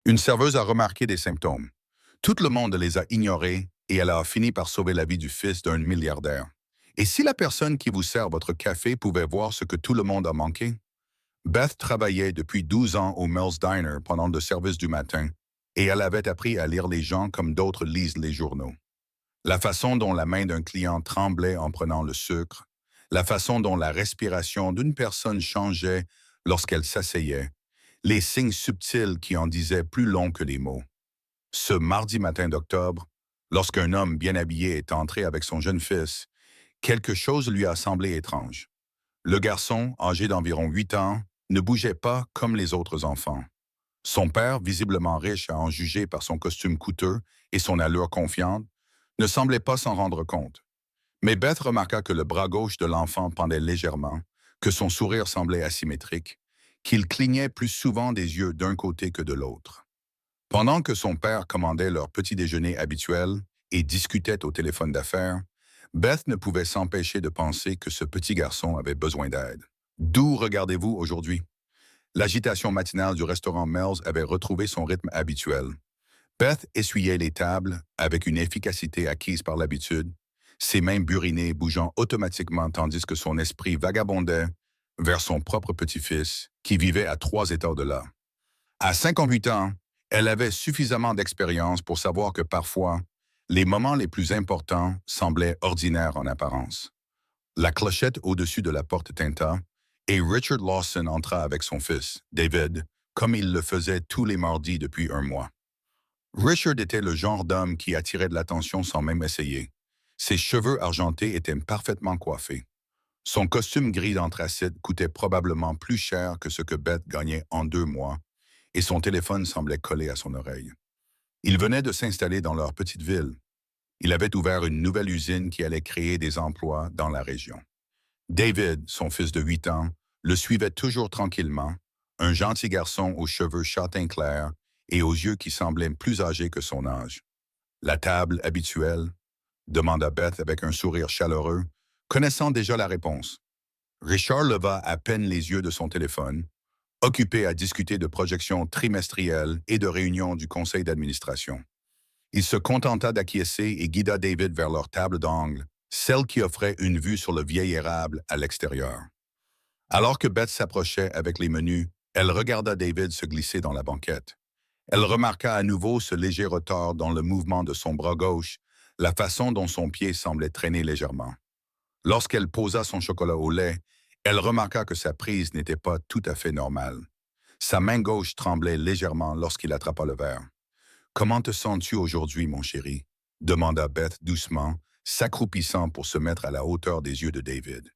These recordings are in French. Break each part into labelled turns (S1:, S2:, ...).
S1: Une serveuse a remarqué des symptômes. Tout le monde les a ignorés et elle a fini par sauver la vie du fils d'un milliardaire. Et si la personne qui vous sert votre café pouvait voir ce que tout le monde a manqué? Beth travaillait depuis 12 ans au Mel's Diner pendant le service du matin et elle avait appris à lire les gens comme d'autres lisent les journaux. La façon dont la main d'un client tremblait en prenant le sucre, la façon dont la respiration d'une personne changeait lorsqu'elle s'asseyait, les signes subtils qui en disaient plus long que les mots. Ce mardi matin d'octobre, lorsqu'un homme bien habillé est entré avec son jeune fils, quelque chose lui a semblé étrange. Le garçon, âgé d'environ 8 ans, ne bougeait pas comme les autres enfants. Son père, visiblement riche à en juger par son costume coûteux et son allure confiante, ne semblait pas s'en rendre compte. Mais Beth remarqua que le bras gauche de l'enfant pendait légèrement, que son sourire semblait asymétrique, qu'il clignait plus souvent des yeux d'un côté que de l'autre. Pendant que son père commandait leur petit déjeuner habituel et discutait au téléphone d'affaires, Beth ne pouvait s'empêcher de penser que ce petit garçon avait besoin d'aide. D'où regardez-vous aujourd'hui? L'agitation matinale du restaurant Mel's avait retrouvé son rythme habituel. Beth essuyait les tables avec une efficacité acquise par l'habitude, ses mains burinées bougeant automatiquement tandis que son esprit vagabondait vers son propre petit-fils qui vivait à 3 états de là. À 58 ans, elle avait suffisamment d'expérience pour savoir que parfois, les moments les plus importants semblaient ordinaires en apparence. La clochette au-dessus de la porte tinta et Richard Lawson entra avec son fils, David, comme il le faisait tous les mardis depuis un mois. Richard était le genre d'homme qui attirait de l'attention sans même essayer. Ses cheveux argentés étaient parfaitement coiffés. Son costume gris d'anthracite coûtait probablement plus cher que ce que Beth gagnait en 2 mois, et son téléphone semblait collé à son oreille. Il venait de s'installer dans leur petite ville. Il avait ouvert une nouvelle usine qui allait créer des emplois dans la région. David, son fils de 8 ans, le suivait toujours tranquillement, un gentil garçon aux cheveux châtain clair et aux yeux qui semblaient plus âgés que son âge. La table habituelle? Demanda Beth avec un sourire chaleureux, connaissant déjà la réponse. Richard leva à peine les yeux de son téléphone, occupé à discuter de projections trimestrielles et de réunions du conseil d'administration. Il se contenta d'acquiescer et guida David vers leur table d'angle, celle qui offrait une vue sur le vieil érable à l'extérieur. Alors que Beth s'approchait avec les menus, elle regarda David se glisser dans la banquette. Elle remarqua à nouveau ce léger retard dans le mouvement de son bras gauche, la façon dont son pied semblait traîner légèrement. Lorsqu'elle posa son chocolat au lait, elle remarqua que sa prise n'était pas tout à fait normale. Sa main gauche tremblait légèrement lorsqu'il attrapa le verre. « Comment te sens-tu aujourd'hui, mon chéri? » demanda Beth doucement, s'accroupissant pour se mettre à la hauteur des yeux de David.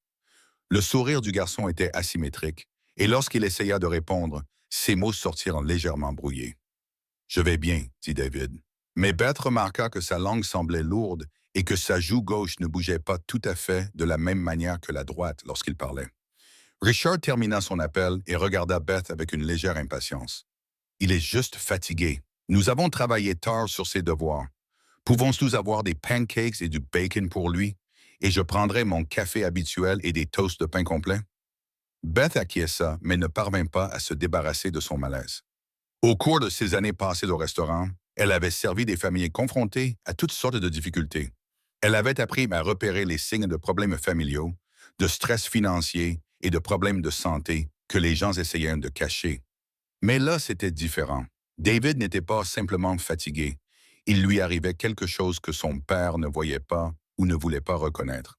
S1: Le sourire du garçon était asymétrique, et lorsqu'il essaya de répondre, ses mots sortirent légèrement brouillés. « Je vais bien, dit David. » Mais Beth remarqua que sa langue semblait lourde et que sa joue gauche ne bougeait pas tout à fait de la même manière que la droite lorsqu'il parlait. Richard termina son appel et regarda Beth avec une légère impatience. « Il est juste fatigué. Nous avons travaillé tard sur ses devoirs. Pouvons-nous avoir des pancakes et du bacon pour lui? Et je prendrai mon café habituel et des toasts de pain complet. » Beth acquiesça, mais ne parvint pas à se débarrasser de son malaise. Au cours de ses années passées au restaurant, elle avait servi des familles confrontées à toutes sortes de difficultés. Elle avait appris à repérer les signes de problèmes familiaux, de stress financier et de problèmes de santé que les gens essayaient de cacher. Mais là, c'était différent. David n'était pas simplement fatigué. Il lui arrivait quelque chose que son père ne voyait pas ou ne voulait pas reconnaître.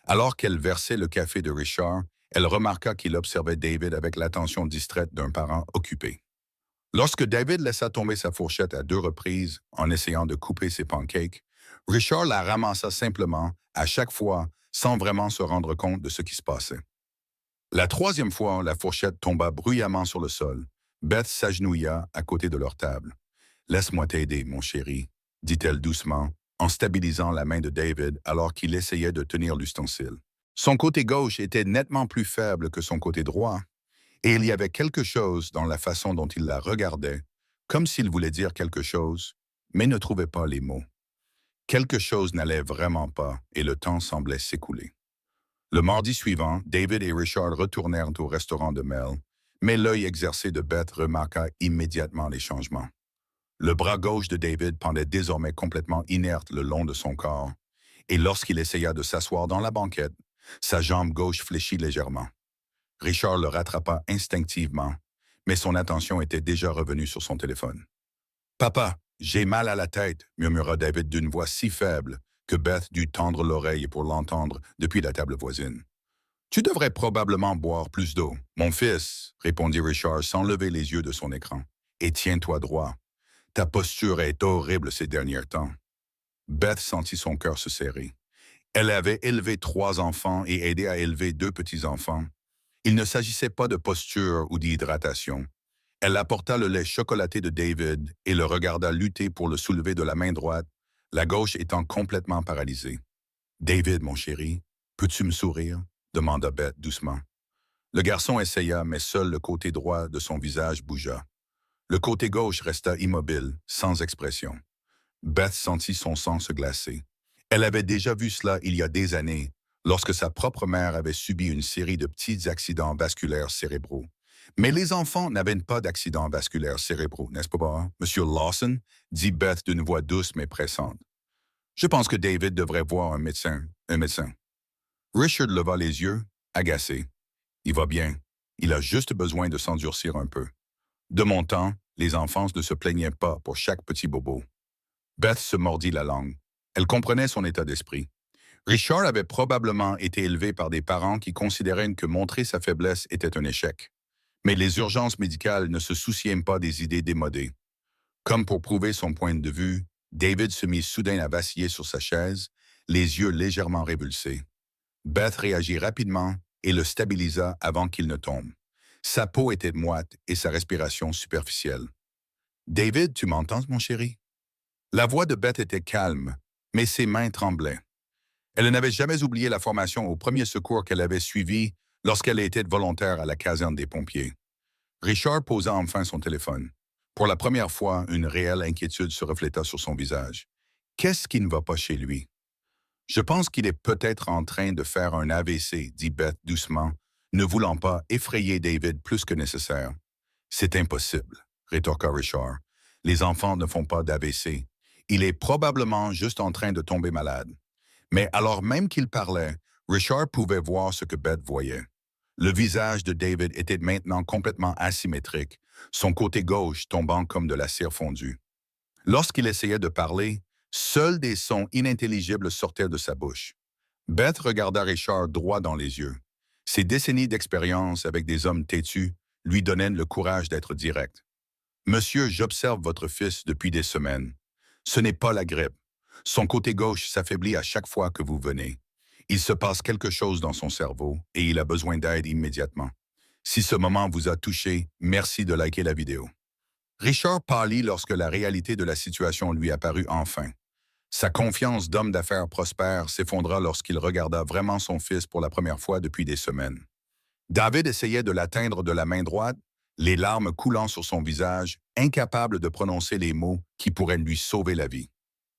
S1: Alors qu'elle versait le café de Richard, elle remarqua qu'il observait David avec l'attention distraite d'un parent occupé. Lorsque David laissa tomber sa fourchette à 2 reprises en essayant de couper ses pancakes, Richard la ramassa simplement, à chaque fois, sans vraiment se rendre compte de ce qui se passait. La troisième fois, la fourchette tomba bruyamment sur le sol. Beth s'agenouilla à côté de leur table. « Laisse-moi t'aider, mon chéri, » dit-elle doucement, en stabilisant la main de David alors qu'il essayait de tenir l'ustensile. Son côté gauche était nettement plus faible que son côté droit, et il y avait quelque chose dans la façon dont il la regardait, comme s'il voulait dire quelque chose, mais ne trouvait pas les mots. Quelque chose n'allait vraiment pas, et le temps semblait s'écouler. Le mardi suivant, David et Richard retournèrent au restaurant de Mel, mais l'œil exercé de Beth remarqua immédiatement les changements. Le bras gauche de David pendait désormais complètement inerte le long de son corps, et lorsqu'il essaya de s'asseoir dans la banquette, sa jambe gauche fléchit légèrement. Richard le rattrapa instinctivement, mais son attention était déjà revenue sur son téléphone. « Papa, j'ai mal à la tête », murmura David d'une voix si faible que Beth dut tendre l'oreille pour l'entendre depuis la table voisine. « Tu devrais probablement boire plus d'eau, mon fils, » répondit Richard sans lever les yeux de son écran. « Et tiens-toi droit. Ta posture est horrible ces derniers temps. » Beth sentit son cœur se serrer. Elle avait élevé 3 enfants et aidé à élever 2 petits-enfants. Il ne s'agissait pas de posture ou d'hydratation. Elle apporta le lait chocolaté de David et le regarda lutter pour le soulever de la main droite, la gauche étant complètement paralysée. « David, mon chéri, peux-tu me sourire ?» demanda Beth doucement. Le garçon essaya, mais seul le côté droit de son visage bougea. Le côté gauche resta immobile, sans expression. Beth sentit son sang se glacer. Elle avait déjà vu cela il y a des années, lorsque sa propre mère avait subi une série de petits accidents vasculaires cérébraux. Mais les enfants n'avaient pas d'accidents vasculaires cérébraux, n'est-ce pas, hein? Monsieur Lawson, dit Beth d'une voix douce mais pressante. Je pense que David devrait voir un médecin. Richard leva les yeux, agacé. Il va bien. Il a juste besoin de s'endurcir un peu. De mon temps, les enfants ne se plaignaient pas pour chaque petit bobo. Beth se mordit la langue. Elle comprenait son état d'esprit. Richard avait probablement été élevé par des parents qui considéraient que montrer sa faiblesse était un échec. Mais les urgences médicales ne se souciaient pas des idées démodées. Comme pour prouver son point de vue, David se mit soudain à vaciller sur sa chaise, les yeux légèrement révulsés. Beth réagit rapidement et le stabilisa avant qu'il ne tombe. Sa peau était moite et sa respiration superficielle. « David, tu m'entends, mon chéri? » La voix de Beth était calme, mais ses mains tremblaient. Elle n'avait jamais oublié la formation au premier secours qu'elle avait suivie lorsqu'elle était volontaire à la caserne des pompiers. Richard posa enfin son téléphone. Pour la première fois, une réelle inquiétude se refléta sur son visage. Qu'est-ce qui ne va pas chez lui? Je pense qu'il est peut-être en train de faire un AVC, dit Beth doucement, ne voulant pas effrayer David plus que nécessaire. C'est impossible, rétorqua Richard. Les enfants ne font pas d'AVC. Il est probablement juste en train de tomber malade. Mais alors même qu'il parlait, Richard pouvait voir ce que Beth voyait. Le visage de David était maintenant complètement asymétrique, son côté gauche tombant comme de la cire fondue. Lorsqu'il essayait de parler, seuls des sons inintelligibles sortaient de sa bouche. Beth regarda Richard droit dans les yeux. Ses décennies d'expérience avec des hommes têtus lui donnaient le courage d'être direct. « Monsieur, j'observe votre fils depuis des semaines. Ce n'est pas la grippe. Son côté gauche s'affaiblit à chaque fois que vous venez. Il se passe quelque chose dans son cerveau et il a besoin d'aide immédiatement. Si ce moment vous a touché, merci de liker la vidéo. » Richard pâlit lorsque la réalité de la situation lui apparut enfin. Sa confiance d'homme d'affaires prospère s'effondra lorsqu'il regarda vraiment son fils pour la première fois depuis des semaines. David essayait de l'atteindre de la main droite, les larmes coulant sur son visage, incapable de prononcer les mots qui pourraient lui sauver la vie.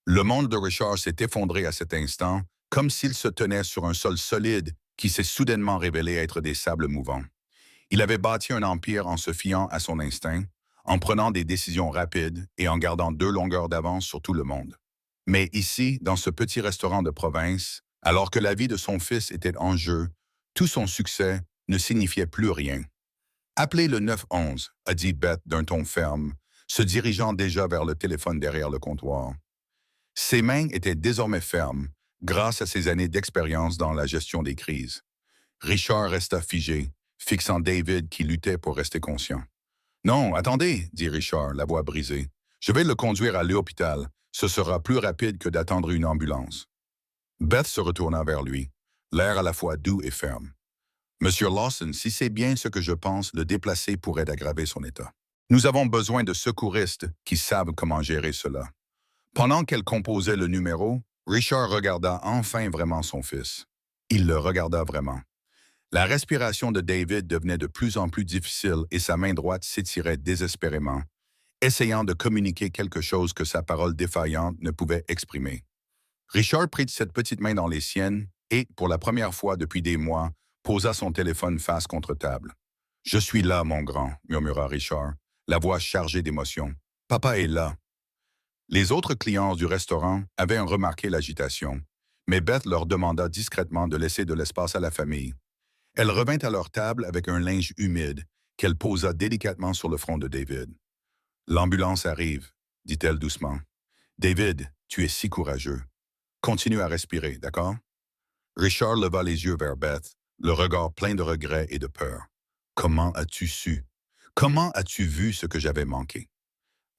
S1: Le monde de Richard s'est effondré à cet instant, comme s'il se tenait sur un sol solide qui s'est soudainement révélé être des sables mouvants. Il avait bâti un empire en se fiant à son instinct, en prenant des décisions rapides et en gardant 2 longueurs d'avance sur tout le monde. Mais ici, dans ce petit restaurant de province, alors que la vie de son fils était en jeu, tout son succès ne signifiait plus rien. « Appelez le 911 » a dit Beth d'un ton ferme, se dirigeant déjà vers le téléphone derrière le comptoir. Ses mains étaient désormais fermes, grâce à ses années d'expérience dans la gestion des crises. Richard resta figé, fixant David qui luttait pour rester conscient. « Non, attendez, » dit Richard, la voix brisée. « Je vais le conduire à l'hôpital. Ce sera plus rapide que d'attendre une ambulance. » Beth se retourna vers lui, l'air à la fois doux et ferme. « Monsieur Lawson, si c'est bien ce que je pense, le déplacer pourrait aggraver son état. Nous avons besoin de secouristes qui savent comment gérer cela. » Pendant qu'elle composait le numéro, Richard regarda enfin vraiment son fils. Il le regarda vraiment. La respiration de David devenait de plus en plus difficile et sa main droite s'étirait désespérément, essayant de communiquer quelque chose que sa parole défaillante ne pouvait exprimer. Richard prit cette petite main dans les siennes et, pour la première fois depuis des mois, posa son téléphone face contre table. « Je suis là, mon grand, » murmura Richard, la voix chargée d'émotion. « Papa est là. Les autres clients du restaurant avaient remarqué l'agitation, mais Beth leur demanda discrètement de laisser de l'espace à la famille. Elle revint à leur table avec un linge humide qu'elle posa délicatement sur le front de David. L'ambulance arrive, dit-elle doucement. David, tu es si courageux. Continue à respirer, d'accord? Richard leva les yeux vers Beth, le regard plein de regret et de peur. Comment as-tu su? Comment as-tu vu ce que j'avais manqué?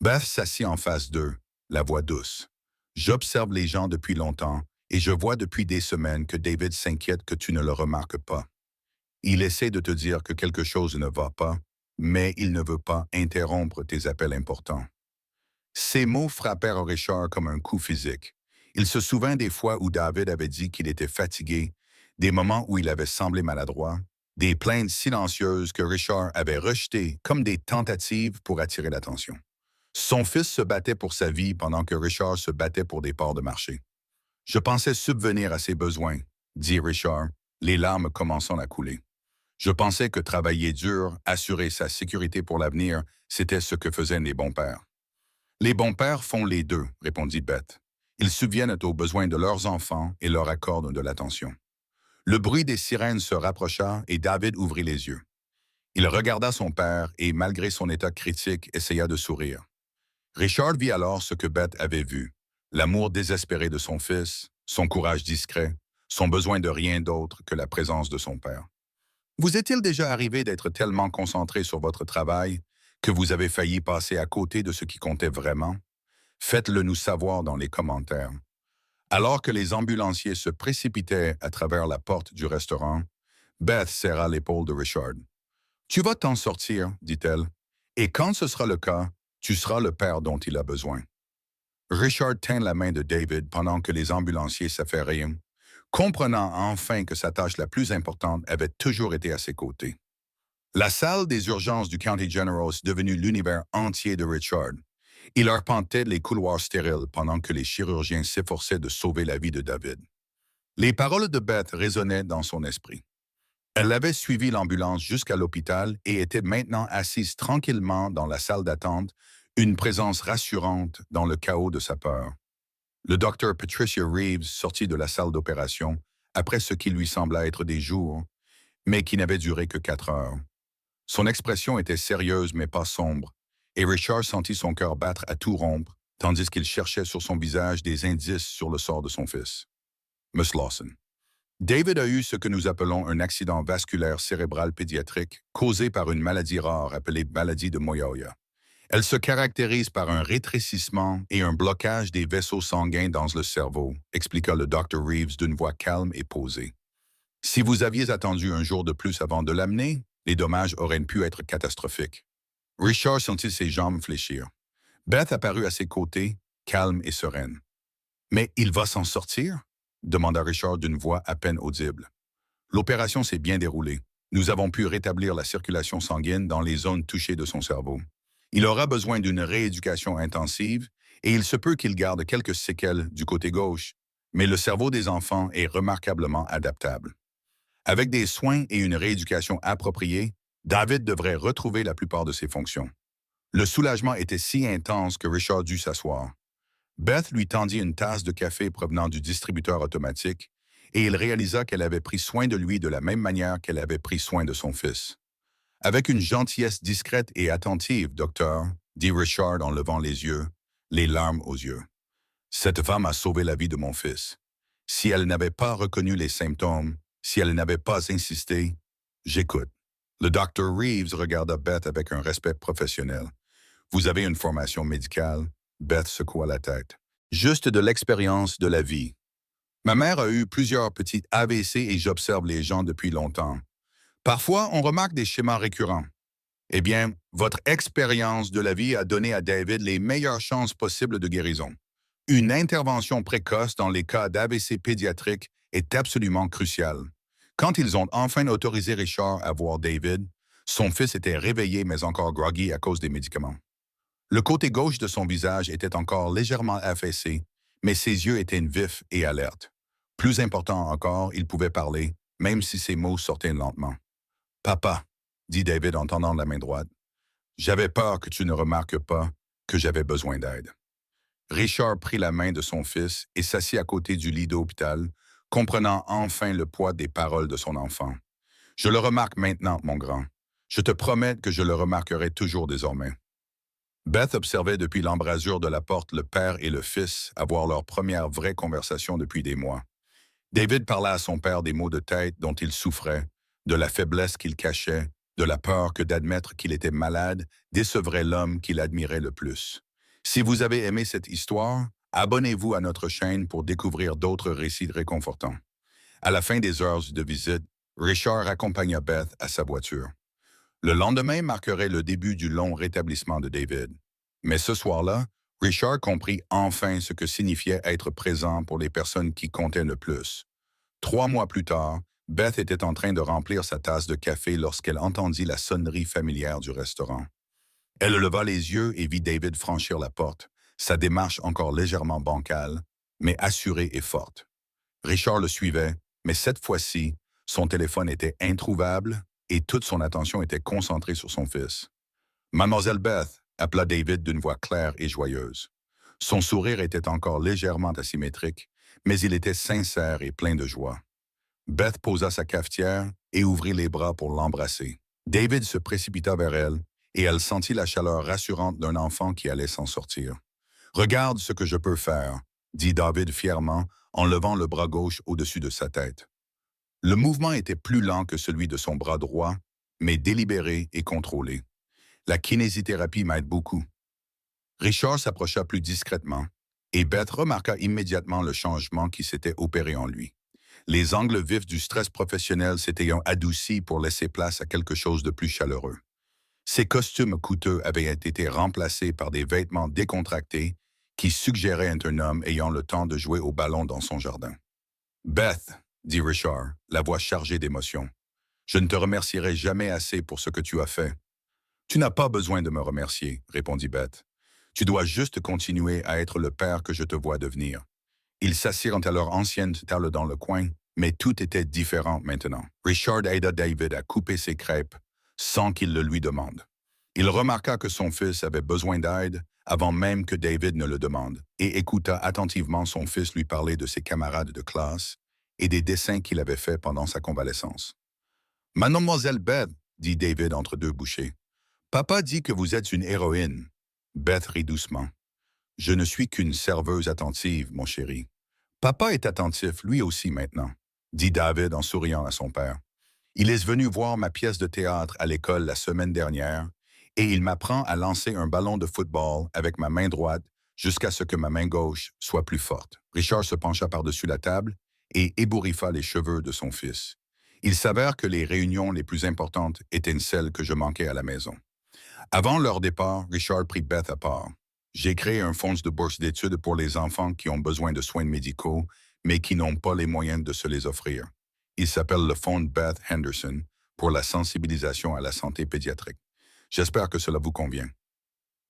S1: Beth s'assit en face d'eux, la voix douce. J'observe les gens depuis longtemps et je vois depuis des semaines que David s'inquiète que tu ne le remarques pas. Il essaie de te dire que quelque chose ne va pas, mais il ne veut pas interrompre tes appels importants. Ces mots frappèrent Richard comme un coup physique. Il se souvint des fois où David avait dit qu'il était fatigué, des moments où il avait semblé maladroit, des plaintes silencieuses que Richard avait rejetées comme des tentatives pour attirer l'attention. Son fils se battait pour sa vie pendant que Richard se battait pour des parts de marché. Je pensais subvenir à ses besoins, dit Richard, les larmes commençant à couler. Je pensais que travailler dur, assurer sa sécurité pour l'avenir, c'était ce que faisaient les bons pères. Les bons pères font les deux, répondit Beth. Ils subviennent aux besoins de leurs enfants et leur accordent de l'attention. Le bruit des sirènes se rapprocha et David ouvrit les yeux. Il regarda son père et, malgré son état critique, essaya de sourire. Richard vit alors ce que Beth avait vu, l'amour désespéré de son fils, son courage discret, son besoin de rien d'autre que la présence de son père. Vous est-il déjà arrivé d'être tellement concentré sur votre travail que vous avez failli passer à côté de ce qui comptait vraiment? Faites-le nous savoir dans les commentaires. Alors que les ambulanciers se précipitaient à travers la porte du restaurant, Beth serra l'épaule de Richard. Tu vas t'en sortir, dit-elle, et quand ce sera le cas, tu seras le père dont il a besoin. Richard tint la main de David pendant que les ambulanciers s'affairaient, comprenant enfin que sa tâche la plus importante avait toujours été à ses côtés. La salle des urgences du County General est devenue l'univers entier de Richard. Il arpentait les couloirs stériles pendant que les chirurgiens s'efforçaient de sauver la vie de David. Les paroles de Beth résonnaient dans son esprit. Elle avait suivi l'ambulance jusqu'à l'hôpital et était maintenant assise tranquillement dans la salle d'attente, une présence rassurante dans le chaos de sa peur. Le docteur Patricia Reeves sortit de la salle d'opération après ce qui lui sembla être des jours, mais qui n'avait duré que 4 heures. Son expression était sérieuse mais pas sombre, et Richard sentit son cœur battre à tout rompre, tandis qu'il cherchait sur son visage des indices sur le sort de son fils. Miss Lawson. David a eu ce que nous appelons un accident vasculaire cérébral pédiatrique causé par une maladie rare appelée maladie de Moyoya. Elle se caractérise par un rétrécissement et un blocage des vaisseaux sanguins dans le cerveau, expliqua le Dr. Reeves d'une voix calme et posée. Si vous aviez attendu un jour de plus avant de l'amener, les dommages auraient pu être catastrophiques. Richard sentit ses jambes fléchir. Beth apparut à ses côtés, calme et sereine. Mais il va s'en sortir? Demanda Richard d'une voix à peine audible. L'opération s'est bien déroulée. Nous avons pu rétablir la circulation sanguine dans les zones touchées de son cerveau. Il aura besoin d'une rééducation intensive et il se peut qu'il garde quelques séquelles du côté gauche, mais le cerveau des enfants est remarquablement adaptable. Avec des soins et une rééducation appropriée, David devrait retrouver la plupart de ses fonctions. Le soulagement était si intense que Richard dut s'asseoir. Beth lui tendit une tasse de café provenant du distributeur automatique et il réalisa qu'elle avait pris soin de lui de la même manière qu'elle avait pris soin de son fils. Avec une gentillesse discrète et attentive, docteur, dit Richard en levant les yeux, les larmes aux yeux. Cette femme a sauvé la vie de mon fils. Si elle n'avait pas reconnu les symptômes, si elle n'avait pas insisté, j'écoute. Le docteur Reeves regarda Beth avec un respect professionnel. Vous avez une formation médicale? Beth secoua la tête. Juste de l'expérience de la vie. Ma mère a eu plusieurs petites AVC et j'observe les gens depuis longtemps. Parfois, on remarque des schémas récurrents. Eh bien, votre expérience de la vie a donné à David les meilleures chances possibles de guérison. Une intervention précoce dans les cas d'AVC pédiatrique est absolument cruciale. Quand ils ont enfin autorisé Richard à voir David, son fils était réveillé mais encore groggy à cause des médicaments. Le côté gauche de son visage était encore légèrement affaissé, mais ses yeux étaient vifs et alertes. Plus important encore, il pouvait parler, même si ses mots sortaient lentement. « Papa, » dit David en tendant la main droite, « j'avais peur que tu ne remarques pas que j'avais besoin d'aide. » Richard prit la main de son fils et s'assit à côté du lit d'hôpital, comprenant enfin le poids des paroles de son enfant. Je le remarque maintenant, mon grand. Je te promets que je le remarquerai toujours désormais. Beth observait depuis l'embrasure de la porte le père et le fils avoir leur première vraie conversation depuis des mois. David parla à son père des maux de tête dont il souffrait, de la faiblesse qu'il cachait, de la peur que d'admettre qu'il était malade décevrait l'homme qu'il admirait le plus. Si vous avez aimé cette histoire, abonnez-vous à notre chaîne pour découvrir d'autres récits réconfortants. À la fin des heures de visite, Richard accompagna Beth à sa voiture. Le lendemain marquerait le début du long rétablissement de David. Mais ce soir-là, Richard comprit enfin ce que signifiait être présent pour les personnes qui comptaient le plus. 3 mois plus tard, Beth était en train de remplir sa tasse de café lorsqu'elle entendit la sonnerie familière du restaurant. Elle leva les yeux et vit David franchir la porte, sa démarche encore légèrement bancale, mais assurée et forte. Richard le suivait, mais cette fois-ci, son téléphone était introuvable et toute son attention était concentrée sur son fils. Mademoiselle Beth, appela David d'une voix claire et joyeuse. Son sourire était encore légèrement asymétrique, mais il était sincère et plein de joie. Beth posa sa cafetière et ouvrit les bras pour l'embrasser. David se précipita vers elle et elle sentit la chaleur rassurante d'un enfant qui allait s'en sortir. « Regarde ce que je peux faire », dit David fièrement en levant le bras gauche au-dessus de sa tête. Le mouvement était plus lent que celui de son bras droit, mais délibéré et contrôlé. La kinésithérapie m'aide beaucoup. Richard s'approcha plus discrètement, et Beth remarqua immédiatement le changement qui s'était opéré en lui. Les angles vifs du stress professionnel s'étaient adoucis pour laisser place à quelque chose de plus chaleureux. Ses costumes coûteux avaient été remplacés par des vêtements décontractés qui suggéraient un homme ayant le temps de jouer au ballon dans son jardin. « Beth, » dit Richard, la voix chargée d'émotion, « je ne te remercierai jamais assez pour ce que tu as fait. » « Tu n'as pas besoin de me remercier, » répondit Beth. « Tu dois juste continuer à être le père que je te vois devenir. » Ils s'assirent à leur ancienne table dans le coin, mais tout était différent maintenant. Richard aida David à couper ses crêpes sans qu'il le lui demande. Il remarqua que son fils avait besoin d'aide avant même que David ne le demande et écouta attentivement son fils lui parler de ses camarades de classe et des dessins qu'il avait faits pendant sa convalescence. « Mademoiselle Beth, » dit David entre deux bouchées, « papa dit que vous êtes une héroïne. » Beth rit doucement. « Je ne suis qu'une serveuse attentive, mon chéri. »« Papa est attentif, lui aussi maintenant, » dit David en souriant à son père. « Il est venu voir ma pièce de théâtre à l'école la semaine dernière et il m'apprend à lancer un ballon de football avec ma main droite jusqu'à ce que ma main gauche soit plus forte. » Richard se pencha par-dessus la table et ébouriffa les cheveux de son fils. Il s'avère que les réunions les plus importantes étaient celles que je manquais à la maison. Avant leur départ, Richard prit Beth à part. « J'ai créé un fonds de bourse d'études pour les enfants qui ont besoin de soins médicaux, mais qui n'ont pas les moyens de se les offrir. Il s'appelle le Fonds Beth Henderson pour la sensibilisation à la santé pédiatrique. J'espère que cela vous convient. »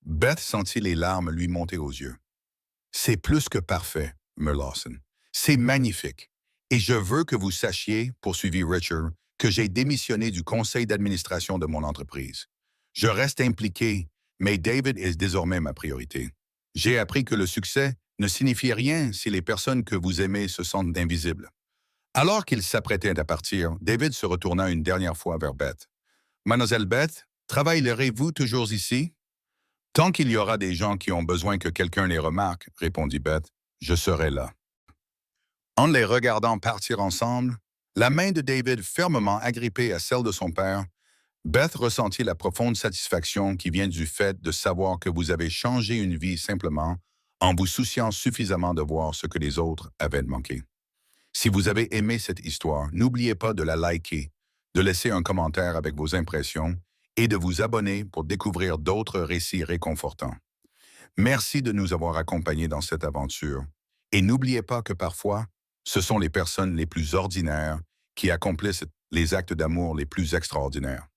S1: Beth sentit les larmes lui monter aux yeux. « C'est plus que parfait, me Lawson. C'est magnifique. Et je veux que vous sachiez, poursuivit Richard, que j'ai démissionné du conseil d'administration de mon entreprise. Je reste impliqué, mais David est désormais ma priorité. J'ai appris que le succès ne signifie rien si les personnes que vous aimez se sentent invisibles. » Alors qu'il s'apprêtait à partir, David se retourna une dernière fois vers Beth. « Mademoiselle Beth, travaillerez-vous toujours ici? »« Tant qu'il y aura des gens qui ont besoin que quelqu'un les remarque, » répondit Beth, « je serai là. » En les regardant partir ensemble, la main de David fermement agrippée à celle de son père, Beth ressentit la profonde satisfaction qui vient du fait de savoir que vous avez changé une vie simplement en vous souciant suffisamment de voir ce que les autres avaient manqué. Si vous avez aimé cette histoire, n'oubliez pas de la liker, de laisser un commentaire avec vos impressions et de vous abonner pour découvrir d'autres récits réconfortants. Merci de nous avoir accompagnés dans cette aventure. Et n'oubliez pas que parfois, ce sont les personnes les plus ordinaires qui accomplissent les actes d'amour les plus extraordinaires.